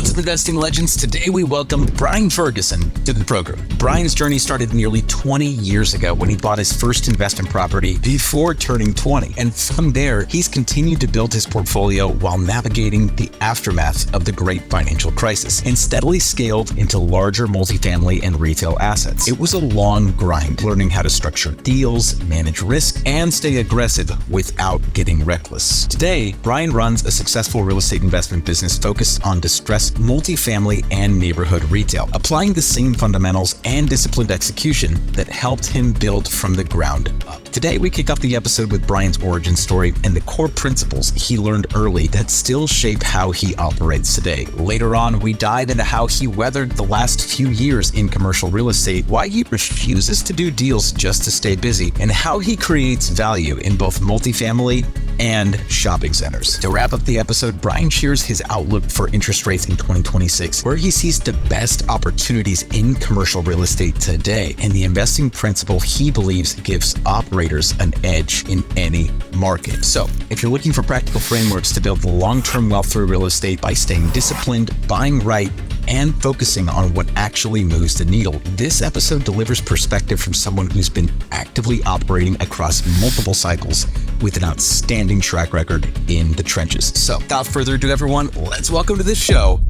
What's up, investing legends? Today we welcome Brian Ferguson to the program. Brian's journey started nearly 20 years ago when he bought his first investment property before turning 20. And from there, he's continued to build his portfolio while navigating the aftermath of the great financial crisis and steadily scaled into larger multifamily and retail assets. It was a long grind, learning how to structure deals, manage risk, and stay aggressive without getting reckless. Today, Brian runs a successful real estate investment business focused on distressed multifamily and neighborhood retail, applying the same fundamentals and disciplined execution that helped him build from the ground up. Today, we kick off the episode with Brian's origin story and the core principles he learned early that still shape how he operates today. Later on, we dive into how he weathered the last few years in commercial real estate, why he refuses to do deals just to stay busy, and how he creates value in both multifamily and shopping centers. To wrap up the episode, Brian shares his outlook for interest rates in 2026, where he sees the best opportunities in commercial real estate today, and the investing principle he believes gives operators an edge in any market. So, if you're looking for practical frameworks to build long-term wealth through real estate by staying disciplined, buying right, and focusing on what actually moves the needle, this episode delivers perspective from someone who's been actively operating across multiple cycles with an outstanding track record in the trenches. So, without further ado, everyone, let's welcome to this show,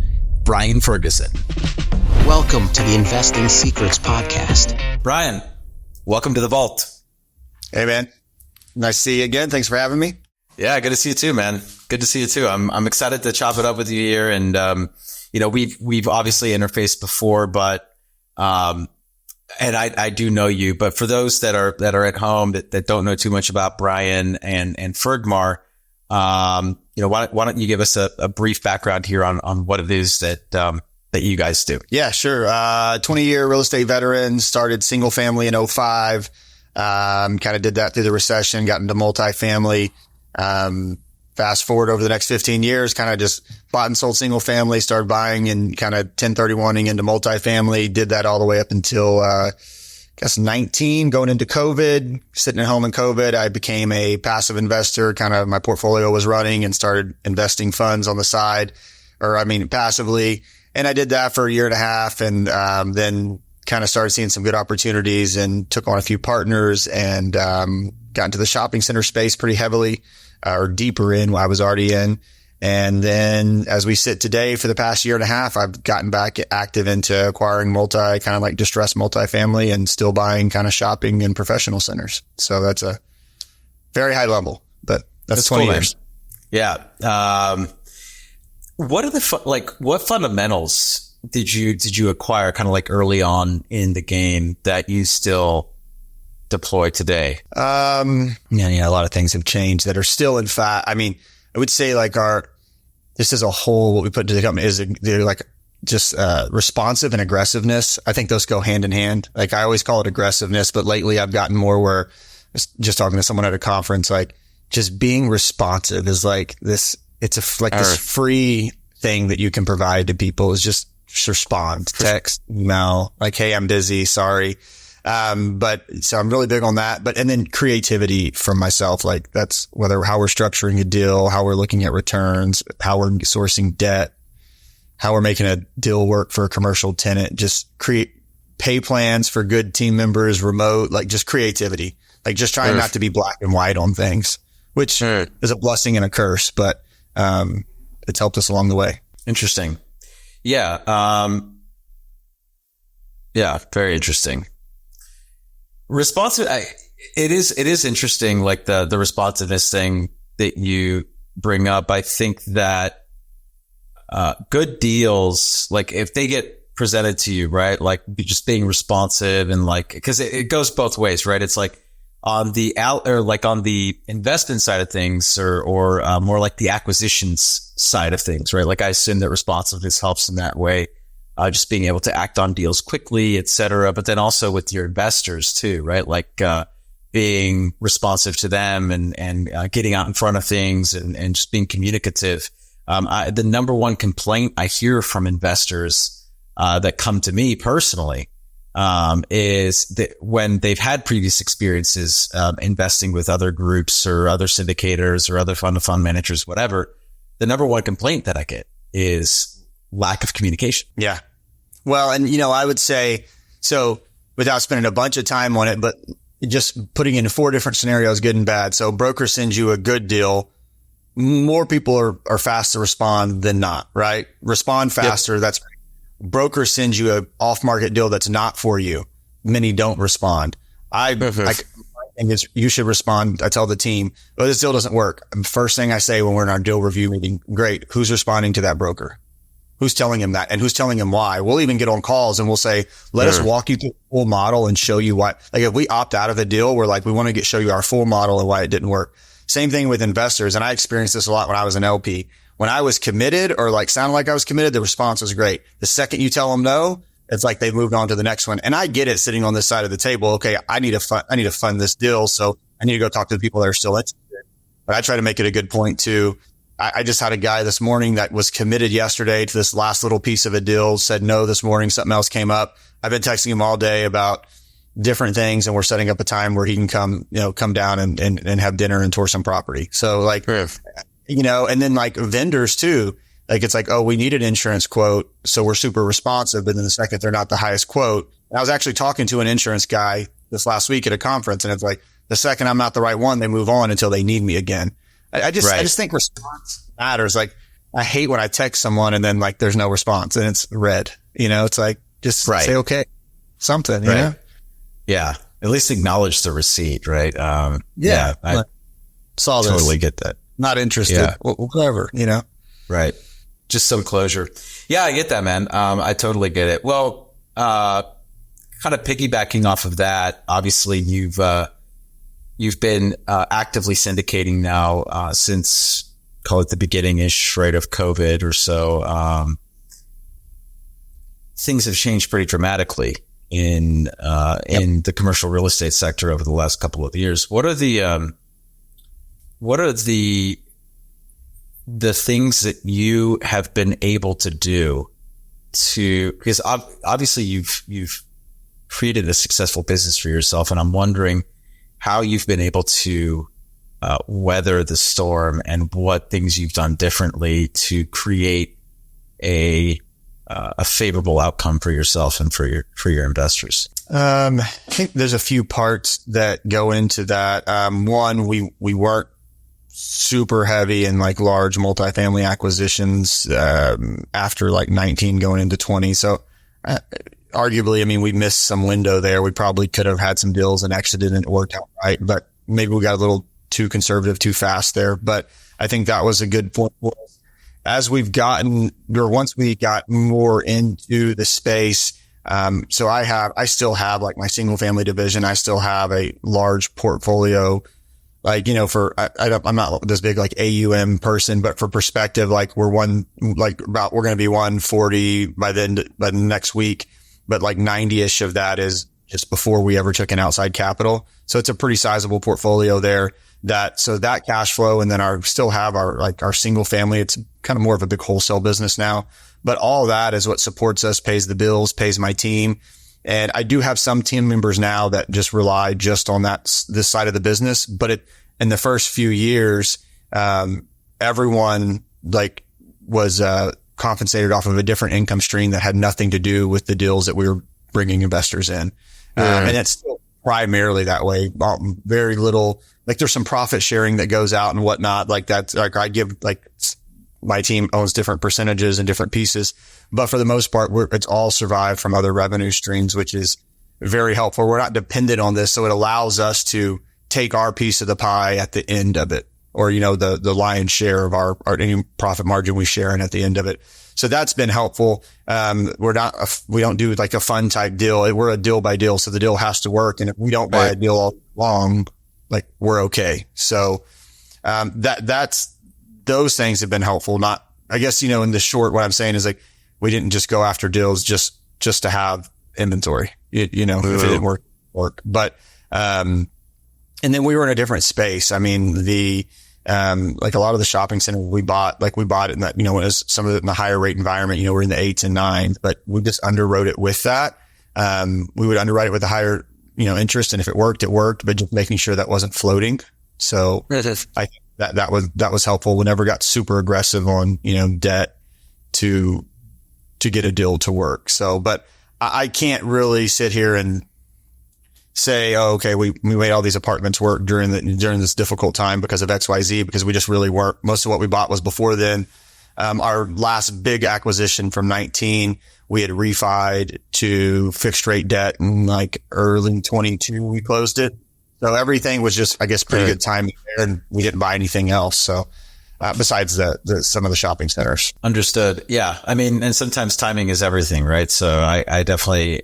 Brian Ferguson. Welcome to the Investing Secrets Podcast. Brian, welcome to the vault. Hey, man. Nice to see you again. Thanks for having me. Yeah, good to see you too, man. Good to see you too. I'm excited to chop it up with you here. And, we've obviously interfaced before, but, and I do know you, but for those that are at home that don't know too much about Brian and Fergmar, why don't you give us a brief background here on what it is that you guys do? Yeah, sure. 20-year real estate veteran, started single family in 2005. Kind of did that through the recession, got into multifamily. Fast forward over the next 15 years, kind of just bought and sold single family, started buying and kind of 1031ing into multifamily, did that all the way up until, 19, going into COVID, sitting at home in COVID. I became a passive investor, kind of my portfolio was running and started investing funds on the side, passively. And I did that for a year and a half and, then kind of started seeing some good opportunities and took on a few partners and, got into the shopping center space pretty heavily. Or deeper in what I was already in. And then as we sit today for the past year and a half, I've gotten back active into acquiring kind of like distressed multifamily and still buying kind of shopping and professional centers. So that's a very high level, but that's 20 cool, years. Man. Yeah. What are what fundamentals did you acquire kind of like early on in the game that you still deploy today? A lot of things have changed that are still, in fact, I would say this as a whole, what we put into the company is they're like just, responsive and aggressiveness. I think those go hand in hand. Like I always call it aggressiveness, but lately I've gotten more where just talking to someone at a conference, like just being responsive is like this, this free thing that you can provide to people is just respond, text, email, like, hey, I'm busy. Sorry. So I'm really big on that, and then creativity from myself, like that's how we're structuring a deal, how we're looking at returns, how we're sourcing debt, how we're making a deal work for a commercial tenant, just create pay plans for good team members, remote, like just creativity, like just trying not to be black and white on things, which is a blessing and a curse, but, it's helped us along the way. Interesting. Yeah. Very interesting. Responsive. It is interesting. Like the responsiveness thing that you bring up. I think that, good deals, like if they get presented to you, right? Like just being responsive and cause it goes both ways, right? It's like on the on the investment side of things or more like the acquisitions side of things, right? Like I assume that responsiveness helps in that way. Just being able to act on deals quickly, et cetera. But then also with your investors too, right? Like, being responsive to them and getting out in front of things and just being communicative. The number one complaint I hear from investors, that come to me personally, is that when they've had previous experiences, investing with other groups or other syndicators or other fund-to-fund managers, whatever, the number one complaint that I get is, lack of communication. Yeah. Well, and I would say, so without spending a bunch of time on it, but just putting in 4 different scenarios, good and bad. So broker sends you a good deal. More people are fast to respond than not, right? Respond faster. Yep. That's broker sends you a off market deal that's not for you. Many don't respond. I think you should respond. I tell the team, oh, this deal doesn't work. First thing I say when we're in our deal review meeting, great. Who's responding to that broker? Who's telling him that? And who's telling him why? We'll even get on calls and we'll say, let us walk you through the full model and show you why. Like if we opt out of a deal, we're like, we want to show you our full model and why it didn't work. Same thing with investors. And I experienced this a lot when I was an LP. When I was committed or like sounded like I was committed, the response was great. The second you tell them no, it's like they've moved on to the next one. And I get it sitting on this side of the table. Okay. I need to fund this deal. So I need to go talk to the people that are still interested. But I try to make it a good point too. I just had a guy this morning that was committed yesterday to this last little piece of a deal, said no this morning. Something else came up. I've been texting him all day about different things and we're setting up a time where he can come down and have dinner and tour some property. So like, and then like vendors too, like it's like, oh, we need an insurance quote. So we're super responsive. But then the second they're not the highest quote. And I was actually talking to an insurance guy this last week at a conference and it's like the second I'm not the right one, they move on until they need me again. I just think response matters. Like I hate when I text someone and then like there's no response and it's red, it's like just say, okay, something, you know? Yeah. At least acknowledge the receipt, right? I saw this. Totally get that. Not interested. Yeah. Whatever, Right. Just some closure. Yeah, I get that, man. I totally get it. Well, kind of piggybacking off of that, obviously you've been actively syndicating now since, call it the beginning-ish, right, of COVID or so. Things have changed pretty dramatically in the commercial real estate sector over the last couple of years. What are the things that you have been able to do because obviously you've created a successful business for yourself, and I'm wondering how you've been able to weather the storm and what things you've done differently to create a favorable outcome for yourself and for your investors. I think there's a few parts that go into that. One, we weren't super heavy in like large multifamily acquisitions after like 19 going into 20. So arguably, we missed some window there. We probably could have had some deals and exited and it worked out right, but maybe we got a little too conservative, too fast there. But I think that was a good point for us. As once we got more into the space, so I still have like my single family division. I still have a large portfolio. Like, I'm not this big like AUM person, but for perspective, like we're going to be 140 by the next week, but like 90-ish of that is just before we ever took an outside capital. So it's a pretty sizable portfolio there so that cash flow. And then still have our single family. It's kind of more of a big wholesale business now, but all that is what supports us, pays the bills, pays my team. And I do have some team members now that just rely just on this side of the business. But in the first few years, everyone was compensated off of a different income stream that had nothing to do with the deals that we were bringing investors in. And it's still primarily that way. Very little, like there's some profit sharing that goes out and whatnot. Like that's like I give my team owns different percentages and different pieces, but for the most part, it's all survived from other revenue streams, which is very helpful. We're not dependent on this. So it allows us to take our piece of the pie at the end of it, or, the lion's share of our any profit margin we share in at the end of it. So that's been helpful. We don't do like a fund type deal. We're a deal by deal. So the deal has to work. And if we don't buy a deal all long, like we're okay. So, those things have been helpful. I guess, in the short, what I'm saying is like, we didn't just go after deals just to have inventory, if it didn't work. But, and then we were in a different space. Like a lot of the shopping centers we bought it in that, it was some of it in the higher rate environment, we're in the 8s and 9s, but we just underwrote it with that. We would underwrite it with a higher, interest. And if it worked, but just making sure that wasn't floating. So I think that was helpful. We never got super aggressive on, debt to to get a deal to work. So, but I can't really sit here and say, oh, okay, we made all these apartments work during this difficult time because of XYZ, because we just really weren't. Most of what we bought was before then. Our last big acquisition from 19, we had refied to fixed rate debt in like early 22. We closed it. So everything was just, I guess, pretty good timing there, and we didn't buy anything else. So, besides some of the shopping centers. Understood. Yeah. I mean, and sometimes timing is everything, right? So I definitely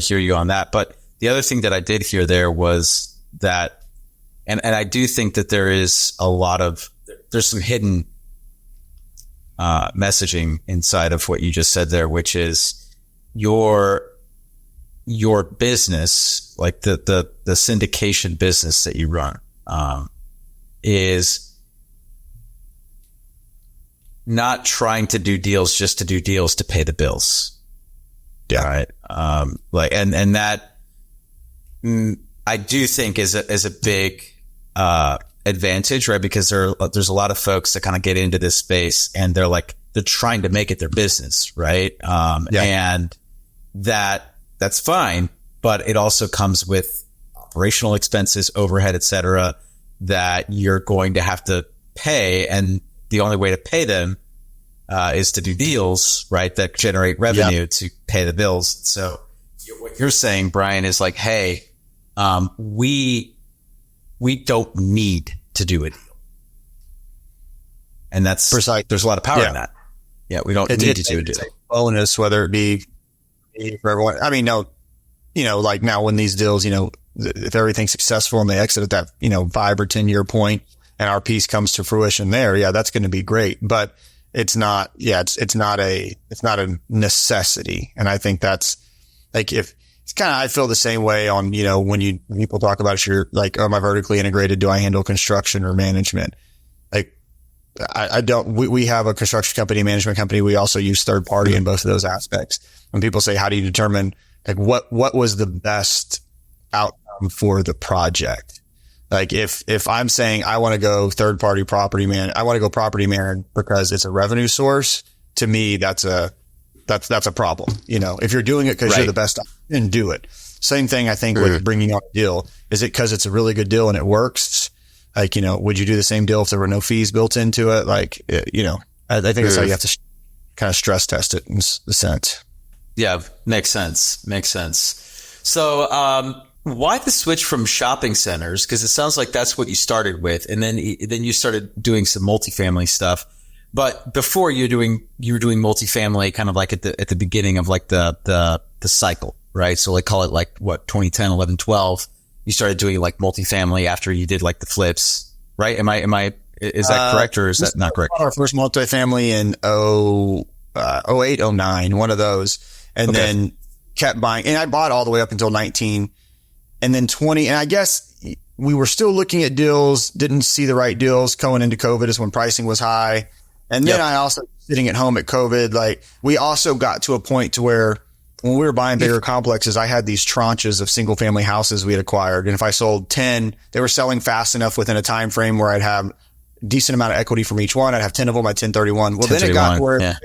hear you on that. But the other thing that I did hear there was that, and I do think that there's some hidden messaging inside of what you just said there, which is your business, like the syndication business that you run, is not trying to do deals just to do deals to pay the bills. Yeah. Right. And that I do think is a big advantage, right? Because there's a lot of folks that kind of get into this space and they're trying to make it their business, right? And that's fine, but it also comes with operational expenses, overhead, et cetera, that you're going to have to pay. And the only way to pay them is to do deals, right, that generate revenue to pay the bills. So what you're saying, Brian, is like, hey, we don't need to do a deal. And that's precise. There's a lot of power in that. Yeah, we don't need to do a deal. Bonus, whether it be for everyone. I mean, no, like now when these deals, if everything's successful and they exit at that, 5 or 10 year point and our piece comes to fruition there, that's going to be great. But it's not, it's not a necessity. And I think that's like, if it's kind of, I feel the same way on, when people talk about if you're like, oh, am I vertically integrated? Do I handle construction or management? Like, I don't, we have a construction company, management company. We also use third party in both of those aspects. When people say, how do you determine like what was the best outcome for the project? Like if I'm saying I want to go third party property man, I want to go property man because it's a revenue source. To me, that's a problem. If you're doing it because you're the best, then do it. Same thing, I think, with bringing on a deal. Is it because it's a really good deal and it works? Like, would you do the same deal if there were no fees built into it? Like, I think that's how you have to kind of stress test it in a sense. Yeah, makes sense. So, why the switch from shopping centers? Because it sounds like that's what you started with, and then you started doing some multifamily stuff. But before you were doing multifamily, kind of like at the beginning of like the cycle, right? So like call it like what 2010, 11, 12. You started doing like multifamily after you did like the flips, right? Is that correct or is that not correct? Our first multifamily in 08, 09, one of those, and then kept buying. And I bought all the way up until 19. And then 20, and I guess we were still looking at deals, didn't see the right deals. Going into COVID is when pricing was high. And then I also, sitting at home at COVID, like we also got to a point to where when we were buying bigger complexes, I had these tranches of single family houses we had acquired. And if I sold 10, they were selling fast enough within a time frame where I'd have a decent amount of equity from each one. I'd have 10 of them at 1031. Well, then it got where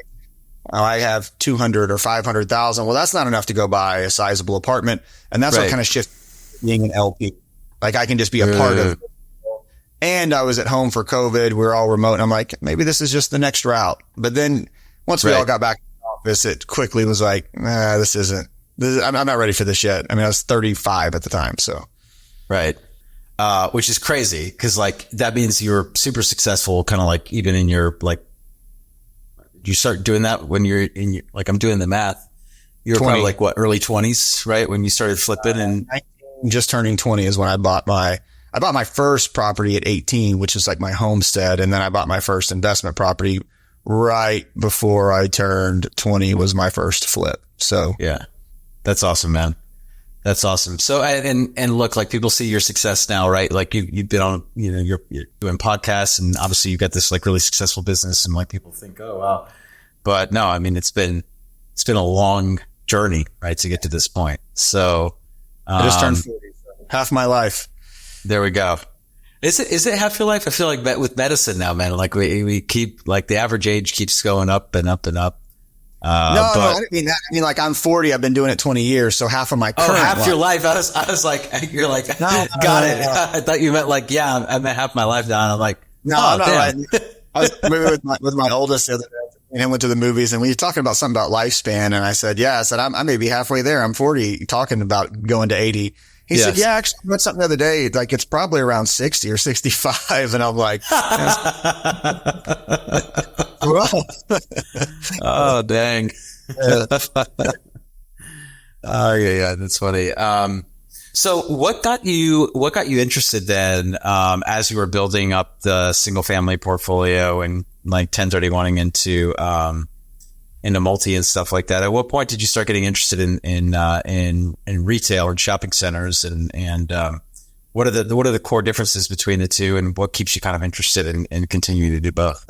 I have 200 or 500,000. Well, that's not enough to go buy a sizable apartment. And that's what kind of shifted being an LP. Like I can just be a part of it. And I was at home for COVID. We were all remote. And I'm like, maybe this is just the next route. But then once we all got back to the office, it quickly was like, I'm not ready for this yet. I mean, I was 35 at the time. So. Right. Which is crazy. Cause like that means you're super successful, kind of like even in your, like, you start doing that when you're in your, like I'm doing the math. You're 20. Probably like what, early 20s, right? When you started flipping and just turning 20 is when I bought my first property at 18, which is like my homestead. And then I bought my first investment property right before I turned 20 was my first flip. So yeah, that's awesome, man. That's awesome. So, and look, like people see your success now, right? Like you've been on, you're doing podcasts and obviously you've got this like really successful business and like people think, oh, wow. But no, I mean, it's been a long journey, right? To get to this point. So, I just turned 40, so half my life. There we go. Is it half your life? I feel like with medicine now, man, like we keep like the average age keeps going up and up and up. No, I didn't mean that. I mean, like I'm 40. I've been doing it 20 years. So half of my current half your life. I was like, you're like, got it. I thought you meant like, yeah, I meant half my life down. I'm like, no, I'm not right. I was moving with my oldest the other day, and I went to the movies, and we were talking about something about lifespan. And I said, I may be halfway there. I'm 40, talking about going to 80. He said, yeah, actually, I read something the other day. Like it's probably around 60 or 65. And I'm like, oh, dang. Oh, yeah. That's funny. So what got you interested then, as you were building up the single family portfolio and like 1031ing into multi and stuff like that? At what point did you start getting interested in retail or shopping centers, and what are the core differences between the two, and what keeps you kind of interested in continuing to do both?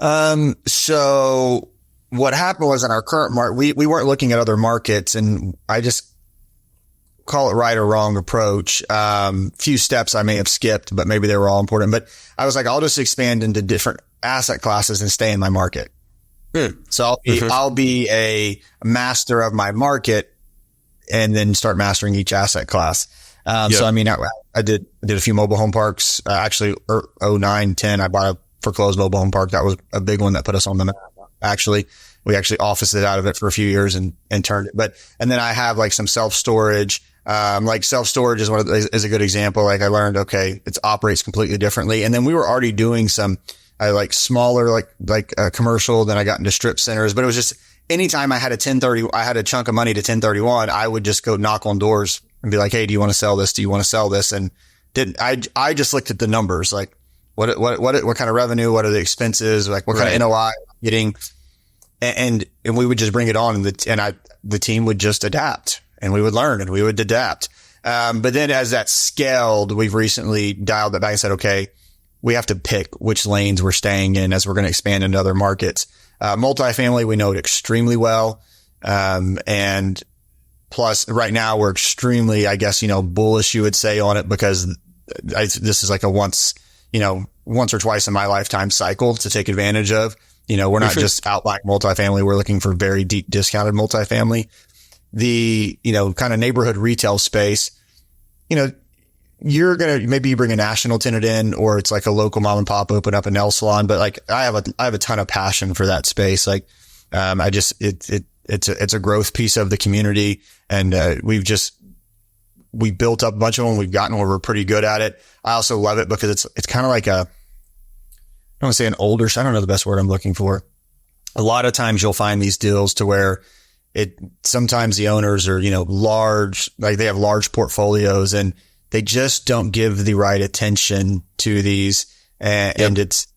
So what happened was in our current market, we weren't looking at other markets, and I just call it right or wrong approach. Few steps I may have skipped, but maybe they were all important. But I was like, I'll just expand into different asset classes and stay in my market. So I'll be a master of my market and then start mastering each asset class. So I mean, I did a few mobile home parks. Actually, 09, 10, I bought a foreclosed mobile home park. That was a big one that put us on the map. Actually, we actually officed it out of it for a few years and turned it. And then I have like some self-storage. Like self-storage is a good example. Like I learned, okay, it operates completely differently. And then we were already doing some, like smaller, like commercial. Then I got into strip centers, but it was just anytime I had a chunk of money to 1031, I would just go knock on doors and be like, hey, do you want to sell this? Do you want to sell this? And I just looked at the numbers, like what kind of revenue, what are the expenses, like what kind of NOI I'm getting. And we would just bring it on, and the team would just adapt, and we would learn and we would adapt. But then as that scaled, we've recently dialed it back and said, okay, we have to pick which lanes we're staying in as we're going to expand into other markets. Multifamily, we know it extremely well. And plus right now we're extremely, I guess, bullish, you would say, on it, because this is like a once or twice in my lifetime cycle to take advantage of. We're not just outlying multifamily. We're looking for very deep discounted multifamily. The, kind of neighborhood retail space, you're going to maybe bring a national tenant in, or it's like a local mom and pop open up a nail salon. But like I have a ton of passion for that space. Like, it's a growth piece of the community, and we built up a bunch of them. We've gotten where we're pretty good at it. I also love it because it's kind of like I don't want to say an older, I don't know the best word I'm looking for. A lot of times you'll find these deals to where sometimes the owners are, large, like they have large portfolios, and they just don't give the right attention to these. And it's,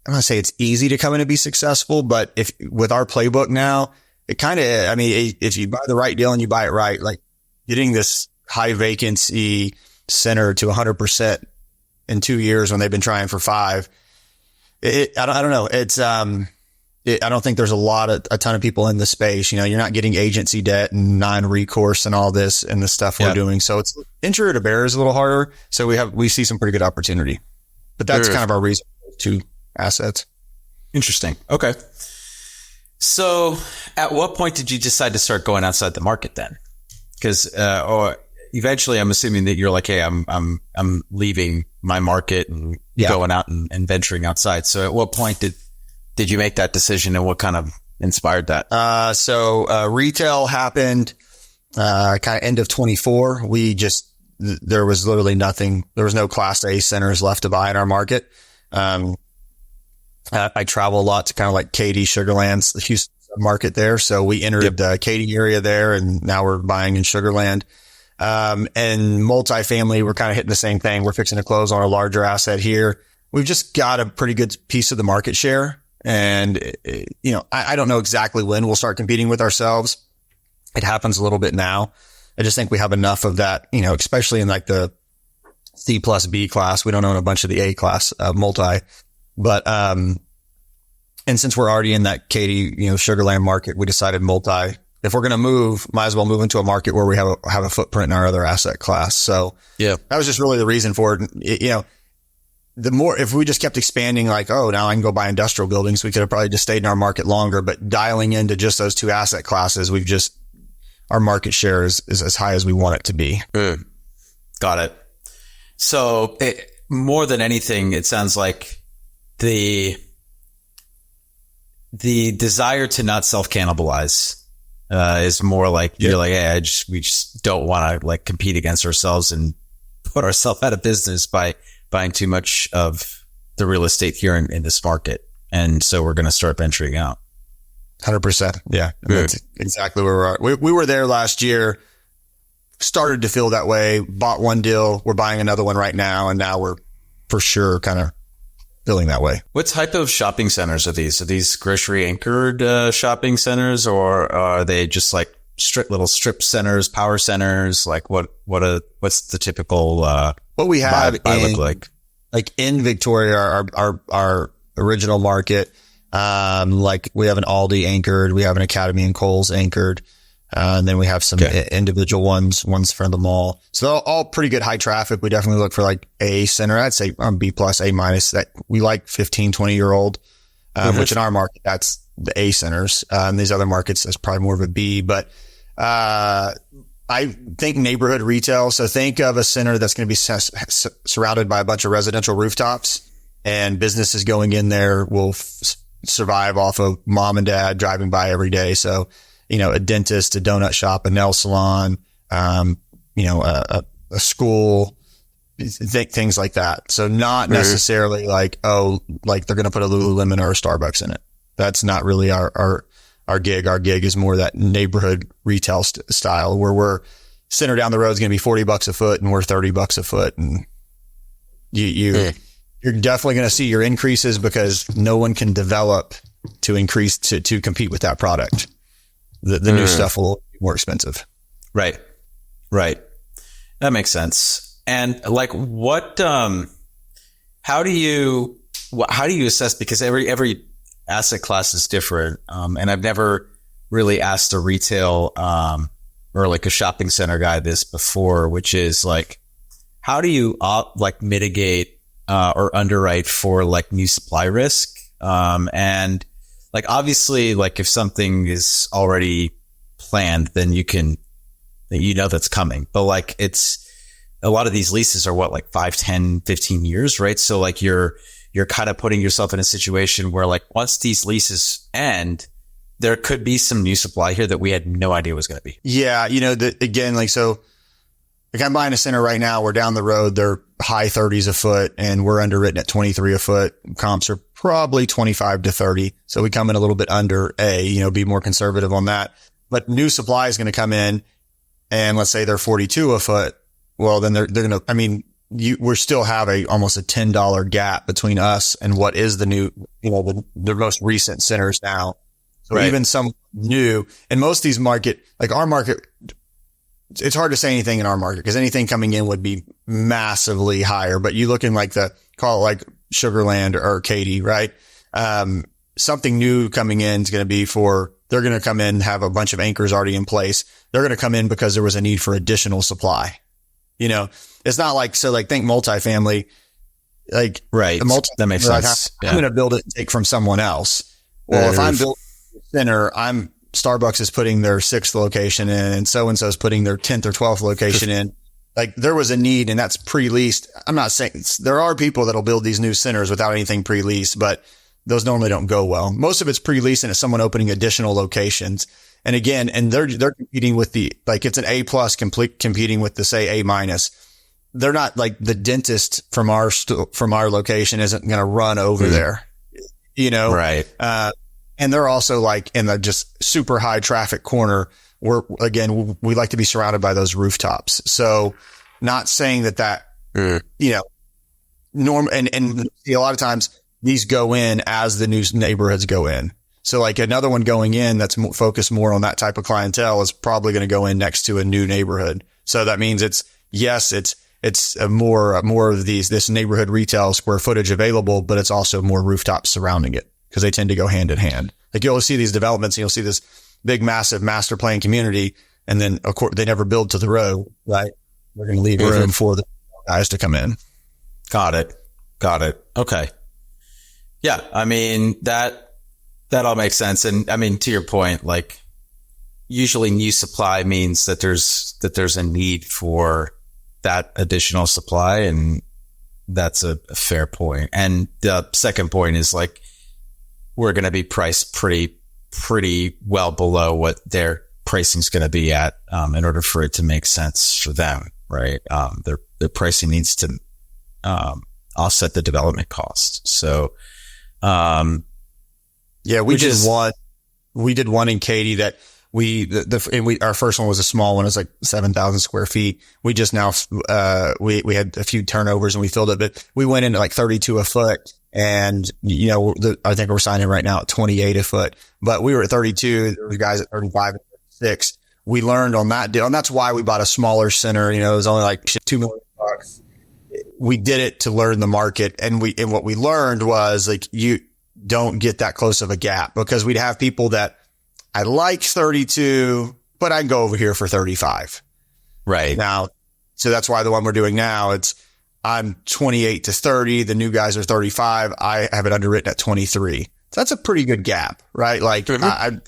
I'm going to say it's easy to come in and be successful, but with our playbook now, it kind of, if you buy the right deal and you buy it right, like getting this high vacancy center to 100% in 2 years when they've been trying for 5, I don't know. It's, I don't think there's a ton of people in the space. You're not getting agency debt and non-recourse and all this and the stuff we're doing. So it's interior to bear is a little harder. So we see some pretty good opportunity, but that's kind of our reason for 2 assets. Interesting. Okay. So at what point did you decide to start going outside the market then? Because, or eventually I'm assuming that you're like, hey, I'm leaving my market and going out and venturing outside. So at what point did you make that decision, and what kind of inspired that? So retail happened, kind of end of 24. There was literally nothing. There was no Class A centers left to buy in our market. I travel a lot to kind of like Katy, Sugarland, the Houston market there. So we entered the Katy area there, and now we're buying in Sugarland. And multifamily, we're kind of hitting the same thing. We're fixing to close on a larger asset here. We've just got a pretty good piece of the market share. And, I don't know exactly when we'll start competing with ourselves. It happens a little bit now. I just think we have enough of that, especially in like the C plus B class. We don't own a bunch of the A class, multi, but, and since we're already in that Katy, Sugarland market, we decided multi, if we're going to move, might as well move into a market where we have a footprint in our other asset class. So that was just really the reason for it. if we just kept expanding, like, oh, now I can go buy industrial buildings, we could have probably just stayed in our market longer. But dialing into just those two asset classes, our market share is as high as we want it to be. Got it. So more than anything, it sounds like the desire to not self-cannibalize is more like you're like, hey, we just don't want to like compete against ourselves and put ourselves out of business by buying too much of the real estate here in this market. And so we're going to start venturing out. 100%. Yeah. That's exactly where we're at. We were there last year, started to feel that way, bought one deal. We're buying another one right now. And now we're for sure kind of feeling that way. What type of shopping centers are these? Are these grocery anchored shopping centers, or are they just like little strip centers, power centers? Like what's the typical, what we have look like in Victoria, our original market, like we have an Aldi anchored, we have an Academy and Kohl's anchored. And then we have some individual ones from the mall. So they're all pretty good high traffic. We definitely look for like A center. I'd say B plus, A minus, that we like 15, 20 year old, which in our market, that's the A centers. These other markets, that's probably more of a B, but, I think neighborhood retail. So think of a center that's going to be surrounded by a bunch of residential rooftops, and businesses going in there will survive off of mom and dad driving by every day. So, a dentist, a donut shop, a nail salon, a school, things like that. So not necessarily like, like they're going to put a Lululemon or a Starbucks in it. That's not really our gig. Our gig is more that neighborhood retail style, where we're center down the road is going to be $40 a foot and we're $30 a foot. And you're definitely going to see your increases because no one can develop to increase to compete with that product. The new stuff will be more expensive. Right. That makes sense. And like how do you assess, because every asset class is different. And I've never really asked a retail, or like a shopping center guy this before, which is like, how do you mitigate, or underwrite for like new supply risk? And like, obviously, like if something is already planned, then that's coming. But like it's a lot of these leases are like 5, 10, 15 years, right? So like you're kind of putting yourself in a situation where like once these leases end, there could be some new supply here that we had no idea was going to be. Yeah. Again, like, so like I'm buying a center right now. We're down the road. They're high 30s a foot and we're underwritten at 23 a foot. Comps are probably 25 to 30. So we come in a little bit under be more conservative on that. But new supply is going to come in, and let's say they're 42 a foot. Well, then they're going to, we still have almost a $10 gap between us and what is the new, the most recent centers now. So even some new, and most of these our market, it's hard to say anything in our market because anything coming in would be massively higher. But you look in call it like Sugarland or Katy, right? Something new coming in is going to be they're going to come in, have a bunch of anchors already in place. They're going to come in because there was a need for additional supply. It's not like, think multifamily, like, right. That makes sense. I'm going to build it and take from someone else. Well, if I'm building a center, Starbucks is putting their 6th location in and so-and-so is putting their 10th or 12th location in. Like there was a need and that's pre-leased. I'm not saying there are people that'll build these new centers without anything pre-leased, but those normally don't go well. Most of it's pre-leased and it's someone opening additional locations. And again, they're competing with it's an A plus competing with the say A minus. They're not like the dentist from our location isn't going to run over there, Right. And they're also like in the just super high traffic corner where again, we like to be surrounded by those rooftops. So not saying that, norm and a lot of times these go in as the new neighborhoods go in. So like another one going in that's focused more on that type of clientele is probably going to go in next to a new neighborhood. So that means it's more of this neighborhood retail square footage available, but it's also more rooftops surrounding it because they tend to go hand in hand. Like you'll see these developments and you'll see this big, massive master plan community. And then of course they never build to the road, right? We're going to leave room for the guys to come in. Got it. Got it. Okay. Yeah. I mean, that all makes sense. And I mean, to your point, like usually new supply means that there's a need for that additional supply. And that's a fair point. And the second point is like, we're going to be priced pretty well below what their pricing is going to be at, in order for it to make sense for them. Right. Their pricing needs to, offset the development cost. So, yeah, we did one in Katy that our first one was a small one. It was like 7,000 square feet. We just now, we had a few turnovers and we filled it, but we went into like 32 a foot and, I think we're signing right now at 28 a foot, but we were at 32. There were guys at 35 and 36. We learned on that deal. And that's why we bought a smaller center. It was only like $2 million. We did it to learn the market. And what we learned was like, you don't get that close of a gap because we'd have people that I like 32, but I can go over here for 35. Right. Now, so that's why the one we're doing now, I'm 28 to 30. The new guys are 35. I have it underwritten at 23. So that's a pretty good gap, right? Like it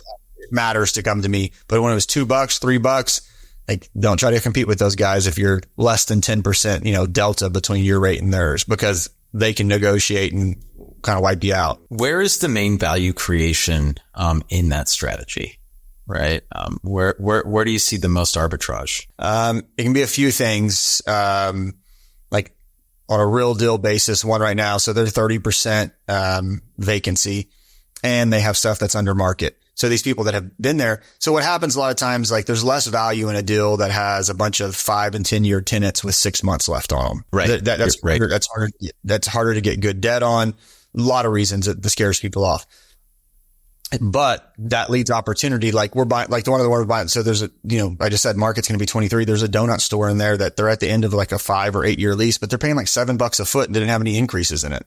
matters to come to me, but when it was $2, $3, like don't try to compete with those guys if you're less than 10%, delta between your rate and theirs because they can negotiate and kind of wipe you out. Where is the main value creation, in that strategy? Right. Where do you see the most arbitrage? It can be a few things. Like on a real deal basis, one right now. So they're 30%, vacancy and they have stuff that's under market. So these people that have been there. So what happens a lot of times, like there's less value in a deal that has a bunch of 5 and 10 year tenants with 6 months left on them. Right. That's right. harder. That's harder to get good debt on. A lot of reasons that scares people off. But that leads opportunity. Like we're buying, like the one we're buying. So there's I just said market's going to be 23. There's a donut store in there that they're at the end of like a 5 or 8 year lease, but they're paying like $7 a foot and didn't have any increases in it.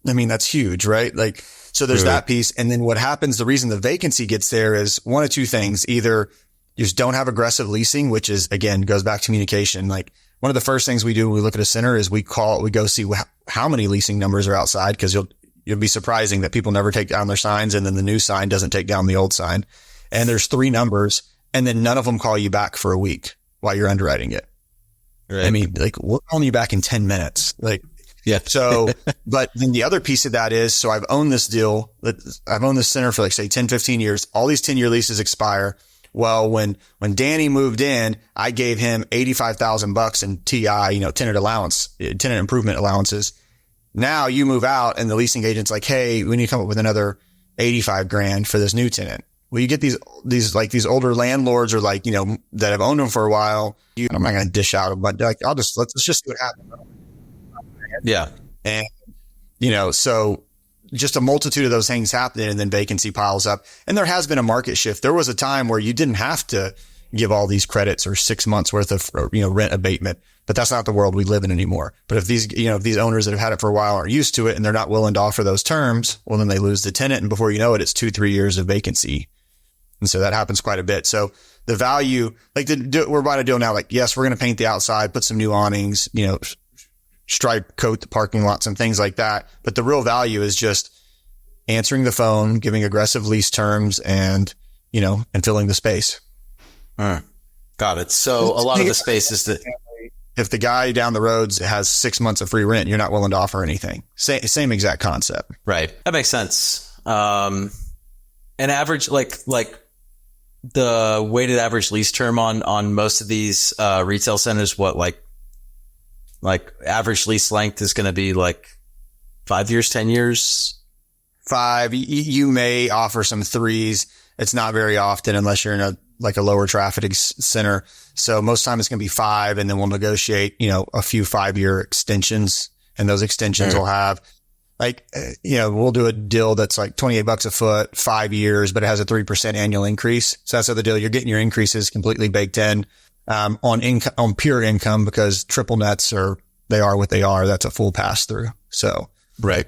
I mean, that's huge, right? Like, so there's that piece. And then what happens, the reason the vacancy gets there is one of two things. Either you just don't have aggressive leasing, which is again, goes back to communication. Like one of the first things we do when we look at a center is we go see how many leasing numbers are outside. Cause you'll be surprising that people never take down their signs. And then the new sign doesn't take down the old sign. And there's 3 numbers and then none of them call you back for a week while you're underwriting it. Right. I mean, like we're calling you back in 10 minutes. Like, yeah. So, but then the other piece of that is, so I've owned this deal, I've owned this center for like say 10, 15 years. All these 10-year leases expire. Well, when Danny moved in, I gave him $85,000 in TI, tenant improvement allowances. Now you move out and the leasing agent's like, hey, we need to come up with another 85 grand for this new tenant. Well, you get these older landlords or like, that have owned them for a while. I'm not going to dish out, but like, let's just see what happens. Yeah. And, so just a multitude of those things happen and then vacancy piles up. And there has been a market shift. There was a time where you didn't have to give all these credits or 6 months worth of, rent abatement, but that's not the world we live in anymore. But if these owners that have had it for a while aren't used to it and they're not willing to offer those terms, well, then they lose the tenant. And before you know it, it's 2-3 years of vacancy. And so that happens quite a bit. So the value, like we're buying a deal now, like, yes, we're going to paint the outside, put some new awnings, stripe coat the parking lots and things like that. But the real value is just answering the phone, giving aggressive lease terms and filling the space. Got it. So a lot of the space is that if the guy down the road has 6 months of free rent, you're not willing to offer anything. Same exact concept. Right. That makes sense. An average, like the weighted average lease term on most of these, retail centers, what, like average lease length is going to be like 5 years, 10 years? 5. You may offer some 3s. It's not very often unless you're in a lower traffic center. So most time it's going to be 5 and then we'll negotiate, a few 5-year extensions and those extensions will have we'll do a deal that's like $28 a foot, 5 years, but it has a 3% annual increase. So that's the other deal. You're getting your increases completely baked in. On pure income because triple nets they are what they are. That's a full pass through. So, right.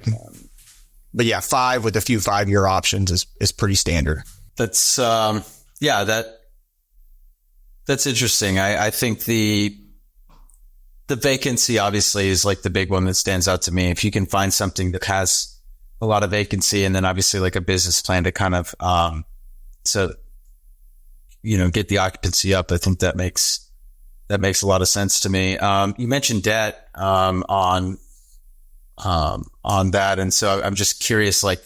But yeah, 5 with a few 5-year options is pretty standard. That's, that's interesting. I think the the vacancy obviously is like the big one that stands out to me. If you can find something that has a lot of vacancy and then obviously like a business plan to kind of, get the occupancy up, I think that makes a lot of sense to me. You mentioned debt, on that. And so I'm just curious, like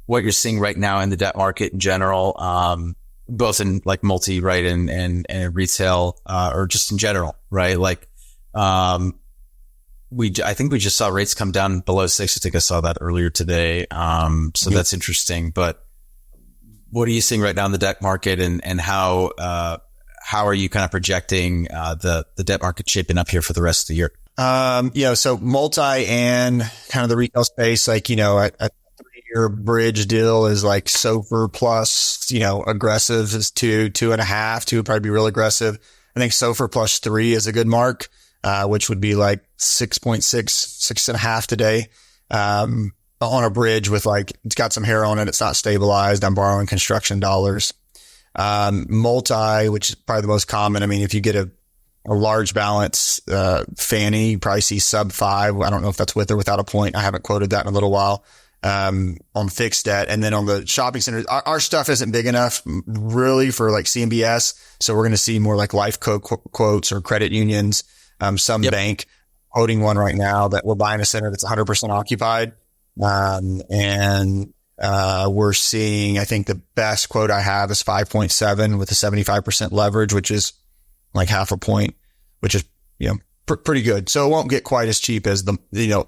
what you're seeing right now in the debt market in general, both in like multi, right. And retail, or just in general, right? Like, I think we just saw rates come down below 6. I think I saw that earlier today. So that's interesting, but what are you seeing right now in the debt market, and how are you kind of projecting, the debt market shaping up here for the rest of the year? So multi and kind of the retail space, like, a 3-year bridge deal is like SOFR plus, aggressive is 2.5. 2 would probably be real aggressive. I think SOFR plus 3 is a good mark, which would be like 6.6, 6.5 today. On a bridge with like, it's got some hair on it. It's not stabilized. I'm borrowing construction dollars. Multi, which is probably the most common. I mean, if you get a large balance, Fannie, you probably see sub 5. I don't know if that's with or without a point. I haven't quoted that in a little while, on fixed debt. And then on the shopping centers, our stuff isn't big enough really for like CMBS. So we're going to see more like life quotes or credit unions, some bank quoting one right now that we're buying a center that's 100% occupied. We're seeing, I think the best quote I have is 5.7 with a 75% leverage, which is like half a point, which is, pretty good. So it won't get quite as cheap as the,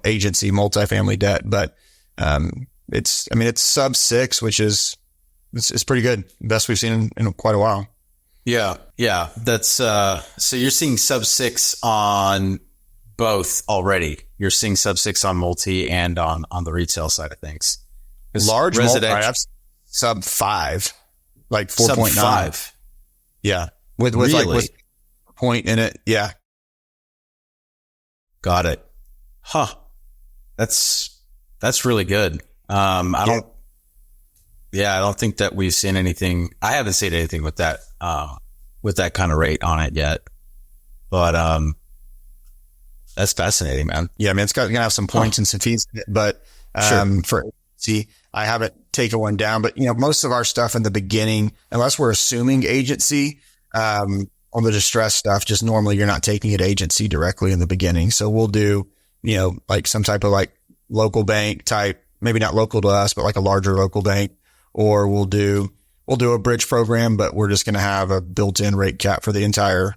agency multifamily debt, but, it's sub 6, which is, it's pretty good. Best we've seen in quite a while. Yeah. Yeah. That's, so you're seeing sub 6 on both already. You're seeing sub 6 on multi and on the retail side of things. Large residential, I have sub 5, like 4.9. Yeah. With really? Like with a point in it. Yeah. Got it. Huh. That's really good. I don't think that we've seen anything. I haven't seen anything with that kind of rate on it yet, but, that's fascinating, man. Yeah. I mean, it's gonna have some points and some fees in it, but, for agency, I haven't taken one down, but most of our stuff in the beginning, unless we're assuming agency, on the distress stuff, just normally you're not taking it agency directly in the beginning. So we'll do, like some type of like local bank type, maybe not local to us, but like a larger local bank, or we'll do a bridge program, but we're just going to have a built-in rate cap for the entire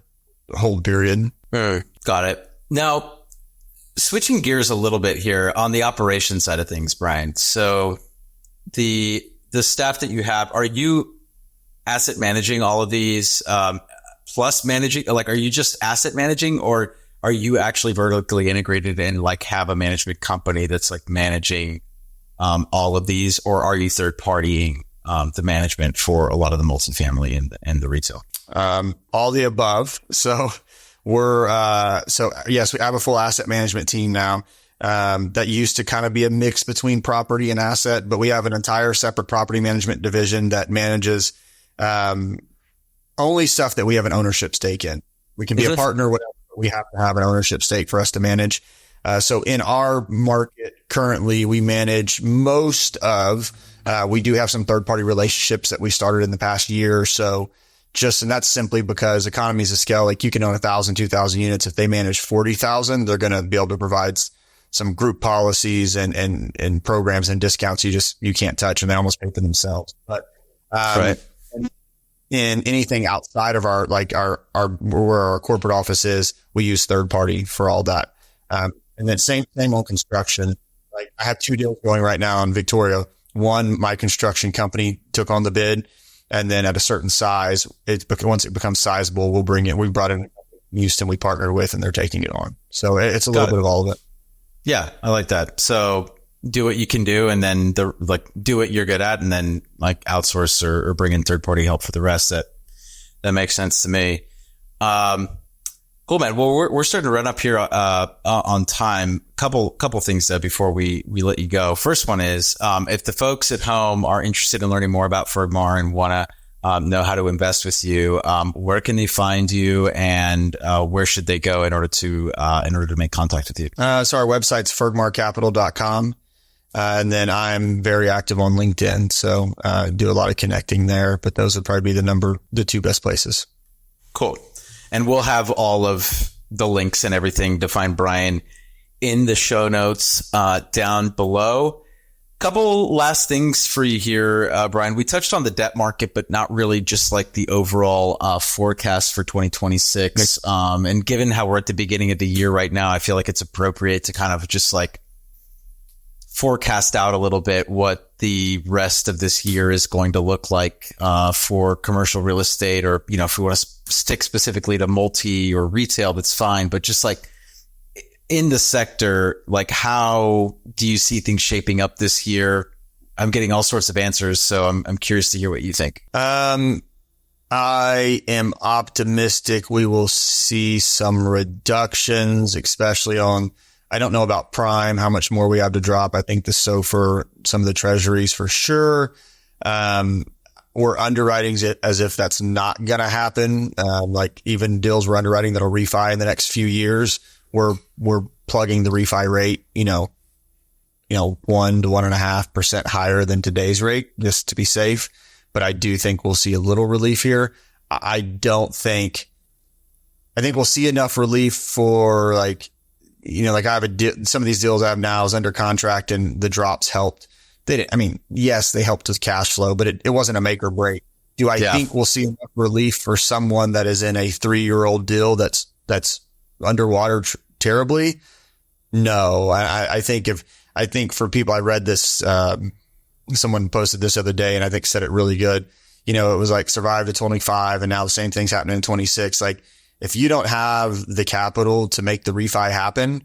hold period. Got it. Now, switching gears a little bit here on the operations side of things, Brian. So the staff that you have, are you asset managing all of these, plus managing, like, are you just asset managing, or are you actually vertically integrated and like have a management company that's like managing, all of these, or are you third partying, the management for a lot of the multifamily and the retail? All the above. So yes, we have a full asset management team now, that used to kind of be a mix between property and asset, but we have an entire separate property management division that manages, only stuff that we have an ownership stake in. We can be a partner, whatever, but we have to have an ownership stake for us to manage. So in our market currently, we manage most of, we do have some third party relationships that we started in the past year or so. And that's simply because economies of scale, like you can own 1,000, 2,000 units. If they manage 40,000, they're going to be able to provide some group policies and programs and discounts you can't touch, and they almost pay for themselves. But, right. In anything outside of our where our corporate office is, we use third party for all that. And then same on construction. Like I have 2 deals going right now in Victoria. One, my construction company took on the bid. And then at a certain size, once it becomes sizable, we'll bring it. We brought in Houston, we partnered with, and they're taking it on. So it's a little bit of all of it. Yeah, I like that. So do what you can do, and then do what you're good at, and then like outsource or bring in third party help for the rest. That makes sense to me. Cool, man. Well, we're starting to run up here on time. Couple things though before we let you go. First one is if the folks at home are interested in learning more about Fergmar and want know how to invest with you, where can they find you, and where should they go in order to make contact with you? So our website's fergmarcapital.com. And then I'm very active on LinkedIn. So do a lot of connecting there, but those would probably be the two best places. Cool. And we'll have all of the links and everything to find Brian in the show notes down below. Couple last things for you here, Brian. We touched on the debt market, but not really just like the overall forecast for 2026. And given how we're at the beginning of the year right now, I feel like it's appropriate to kind of just like forecast out a little bit what the rest of this year is going to look like for commercial real estate, or, you know, if we want to stick specifically to multi or retail, that's fine. But just like in the sector, like how do you see things shaping up this year? I'm getting all sorts of answers, so I'm curious to hear what you think. I am optimistic we will see some reductions, especially on, I don't know about prime, how much more we have to drop. I think the SOFR, some of the treasuries for sure. We're underwriting it as if that's not going to happen. Like even deals we're underwriting that'll refi in the next few years. We're plugging the refi rate, 1 to 1.5% higher than today's rate, just to be safe. But I do think we'll see a little relief here. I think we'll see enough relief for like I have some of these deals I have now is under contract and the drops helped. Yes, they helped with cash flow, but it wasn't a make or break. Do I think we'll see enough relief for someone that is in a 3-year-old deal that's underwater terribly? No, I think for people, I read this, someone posted this the other day and I think said it really good. It was like survive to 25 and now the same thing's happening in 26. Like if you don't have the capital to make the refi happen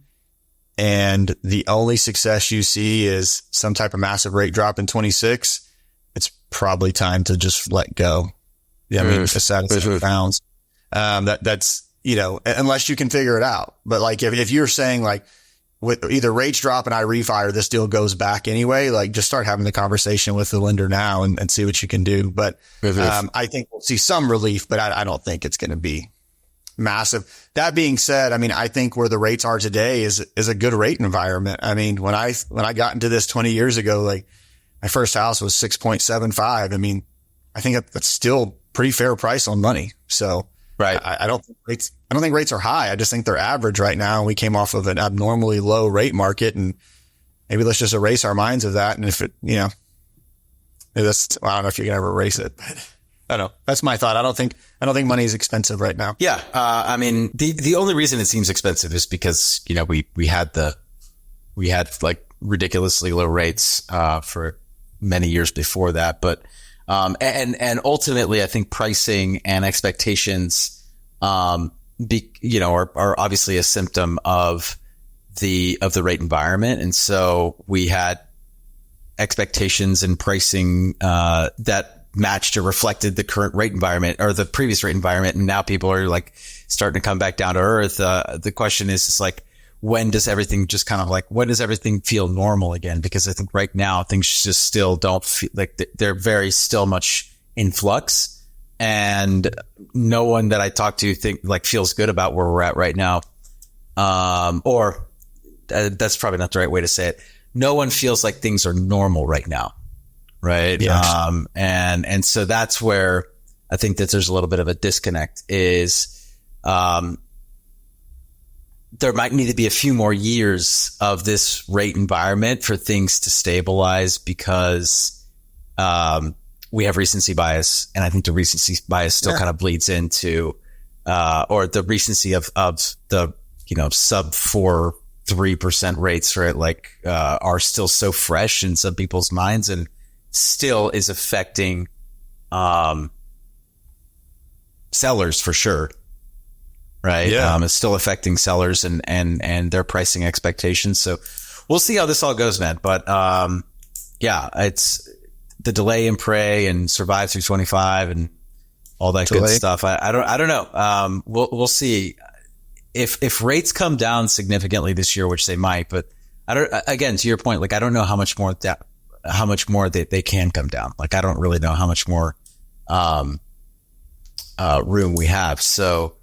and the only success you see is some type of massive rate drop in 26, it's probably time to just let go. Yeah. As sad as it sounds, that's, unless you can figure it out. But like, if you're saying like with either rates drop and I refi or this deal goes back anyway, like just start having the conversation with the lender now and see what you can do. But, I think we'll see some relief, but I don't think it's going to be massive. That being said, I think where the rates are today is a good rate environment. When I got into this 20 years ago, like my first house was 6.75. I think that's still pretty fair price on money. So, right. I don't think rates are high. I just think they're average right now. We came off of an abnormally low rate market and maybe let's just erase our minds of that. And if it, I don't know if you can ever erase it, but I don't know. That's my thought. I don't think money is expensive right now. Yeah. The only reason it seems expensive is because, we had like ridiculously low rates, for many years before that. But, and ultimately I think pricing and expectations, are obviously a symptom of the rate environment. And so we had expectations and pricing, that matched or reflected the current rate environment or the previous rate environment. And now people are like starting to come back down to earth. The question is like, when does everything feel normal again? Because I think right now things just still don't feel like they're very still much in flux, and no one that I talk to feels good about where we're at right now. That's probably not the right way to say it. No one feels like things are normal right now. Right. Yes. And so that's where I think that there's a little bit of a disconnect is, there might need to be a few more years of this rate environment for things to stabilize because, we have recency bias. And I think the recency bias still kind of bleeds into, or the recency of the, sub 3% rates, right? Are still so fresh in some people's minds and still is affecting, sellers for sure. Right. Yeah. It's still affecting sellers and their pricing expectations. So we'll see how this all goes, man. But, it's the delay and pray and survive through 25 and all that good stuff. I don't know. We'll see if rates come down significantly this year, which they might, but again, to your point, I don't know how much more they can come down. I don't really know how much more, room we have. So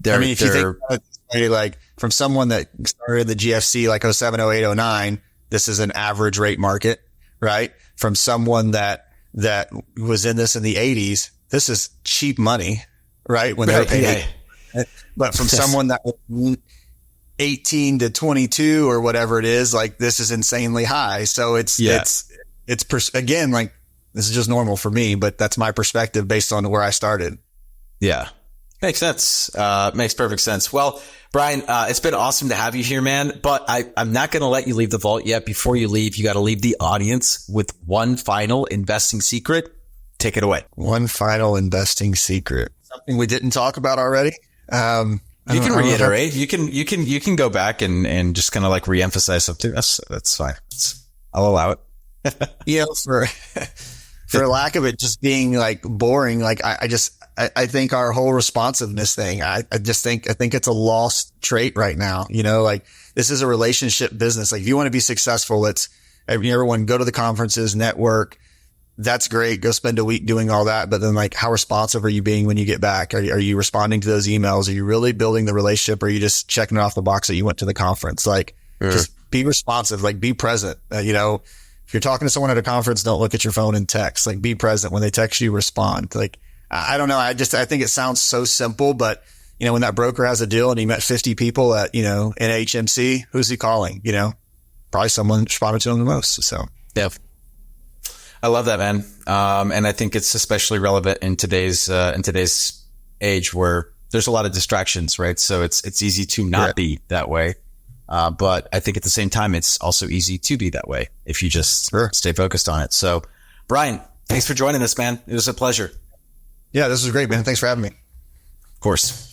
if you think about it, like from someone that started the GFC, like 07, 08, 09, this is an average rate market, right? From someone that was in this in the 80s, this is cheap money, right? When they're paying. Yeah. But from someone that was 18 to 22 or whatever it is, like this is insanely high. So again, like this is just normal for me, but that's my perspective based on where I started. Yeah. Makes sense. Makes perfect sense. Well, Brian, it's been awesome to have you here, man, but I'm not going to let you leave the vault yet. Before you leave, you got to leave the audience with one final investing secret. Take it away. One final investing secret. Something we didn't talk about already. You can reiterate. You can go back and just kind of like reemphasize something. That's fine. I'll allow it. For lack of it just being like boring, like I think our whole responsiveness thing, I think it's a lost trait right now. Like this is a relationship business. Like if you want to be successful, everyone go to the conferences, network. That's great. Go spend a week doing all that. But then like, how responsive are you being when you get back? Are you responding to those emails? Are you really building the relationship? Or are you just checking off the box that you went to the conference? Like just be responsive, like be present. If you're talking to someone at a conference, don't look at your phone and text, like be present. When they text you, respond. Like, I don't know. I think it sounds so simple, but when that broker has a deal and he met 50 people at, in HMC, who's he calling? Probably someone responded to him the most. So yeah. I love that, man. And I think it's especially relevant in today's age where there's a lot of distractions, right? So it's easy to not be that way. But I think at the same time, it's also easy to be that way if you just stay focused on it. So Brian, thanks for joining us, man. It was a pleasure. Yeah, this was great, man. Thanks for having me. Of course.